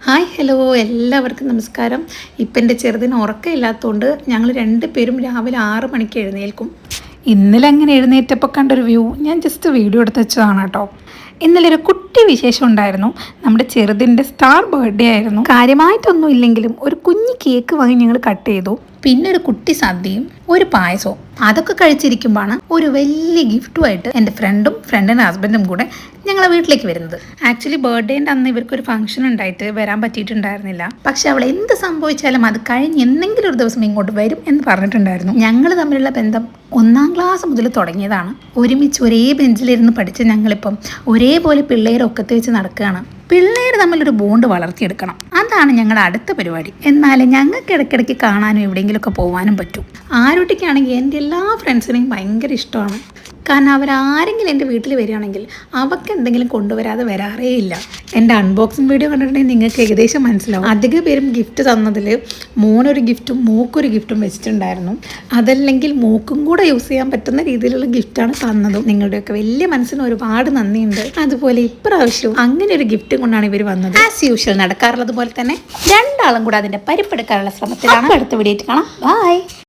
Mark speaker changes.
Speaker 1: Hi hello എല്ലാവർക്കും നമസ്കാരം. ഇപ്പം എൻ്റെ ചെറുതിന് ഉറക്കമില്ലാത്തതുകൊണ്ട് ഞങ്ങൾ രണ്ടുപേരും രാവിലെ 6 മണിക്ക് എഴുന്നേൽക്കും. ഇന്നലെ അങ്ങനെ എഴുന്നേറ്റപ്പോൾ കണ്ടൊരു വ്യൂ ഞാൻ ജസ്റ്റ് വീഡിയോ എടുത്ത് വെച്ചതാണ് കേട്ടോ. ഇന്നലെ ഒരു കുട്ടി വിശേഷം ഉണ്ടായിരുന്നു. നമ്മുടെ ചെറുതിൻ്റെ സ്റ്റാർ ബർത്ത്ഡേ ആയിരുന്നു. കാര്യമായിട്ടൊന്നും ഇല്ലെങ്കിലും ഒരു കുഞ്ഞ് കേക്ക് വാങ്ങി ഞങ്ങൾ കട്ട് ചെയ്തു. പിന്നെ ഒരു കുട്ടി സദ്യയും ഒരു പായസവും അതൊക്കെ കഴിച്ചിരിക്കുമ്പോഴാണ് ഒരു വലിയ ഗിഫ്റ്റുമായിട്ട് എൻ്റെ ഫ്രണ്ടിൻ്റെ ഹസ്ബൻഡും കൂടെ ഞങ്ങളെ വീട്ടിലേക്ക് വരുന്നത്. ആക്ച്വലി ബർത്ത്ഡേൻ്റെ അന്ന് ഇവർക്കൊരു ഫംഗ്ഷൻ ഉണ്ടായിട്ട് വരാൻ പറ്റിയിട്ടുണ്ടായിരുന്നില്ല. പക്ഷെ അവൾ എന്ത് സംഭവിച്ചാലും അത് കഴിഞ്ഞ് എന്തെങ്കിലും ഒരു ദിവസം ഇങ്ങോട്ട് വരും എന്ന് പറഞ്ഞിട്ടുണ്ടായിരുന്നു. ഞങ്ങൾ തമ്മിലുള്ള ബന്ധം 1-ാം ക്ലാസ് മുതൽ തുടങ്ങിയതാണ്. ഒരുമിച്ച് ഒരേ ബെഞ്ചിലിരുന്ന് പഠിച്ച ഞങ്ങളിപ്പം ഒരേപോലെ പിള്ളേരൊക്കത്ത് വെച്ച് നടക്കുകയാണ്. പിള്ളേർ തമ്മിലൊരു ബോണ്ട് വളർത്തിയെടുക്കണം, അതാണ് ഞങ്ങളുടെ അടുത്ത പരിപാടി. എന്നാലും ഞങ്ങൾക്ക് ഇടയ്ക്കിടയ്ക്ക് കാണാനും എവിടെയെങ്കിലുമൊക്കെ പോകാനും പറ്റും. ആരുട്ടിക്കാണെങ്കിൽ എൻ്റെ എല്ലാ ഫ്രണ്ട്സിനെയും ഭയങ്കര ഇഷ്ടമാണ്. കാരണം അവരാരെങ്കിലും എൻ്റെ വീട്ടിൽ വരികയാണെങ്കിൽ അവർക്ക് എന്തെങ്കിലും കൊണ്ടുവരാതെ വരാറേ ഇല്ല. എൻ്റെ അൺബോക്സിങ് വീഡിയോ കണ്ടിട്ടുണ്ടെങ്കിൽ നിങ്ങൾക്ക് ഏകദേശം മനസ്സിലാവും. അധിക പേരും ഗിഫ്റ്റ് തന്നതിൽ മോനൊരു ഗിഫ്റ്റും മോക്കൊരു ഗിഫ്റ്റും വെച്ചിട്ടുണ്ടായിരുന്നു. അതല്ലെങ്കിൽ മോക്കും കൂടെ യൂസ് ചെയ്യാൻ പറ്റുന്ന രീതിയിലുള്ള ഗിഫ്റ്റാണ് തന്നതും. നിങ്ങളുടെയൊക്കെ വലിയ മനസ്സിന് ഒരുപാട് നന്ദിയുണ്ട്. അതുപോലെ ഇപ്രാവശ്യവും അങ്ങനെ ഒരു ഗിഫ്റ്റും കൊണ്ടാണ് ഇവർ വന്നത്. ആസ് യൂഷ്വൽ നടക്കാറുള്ളത് പോലെ തന്നെ രണ്ടാളും കൂടെ അതിൻ്റെ പരിപ്പെടുക്കാനുള്ള ശ്രമത്തിലാണ്. അടുത്ത വീഡിയോ കാണാം. ബൈ.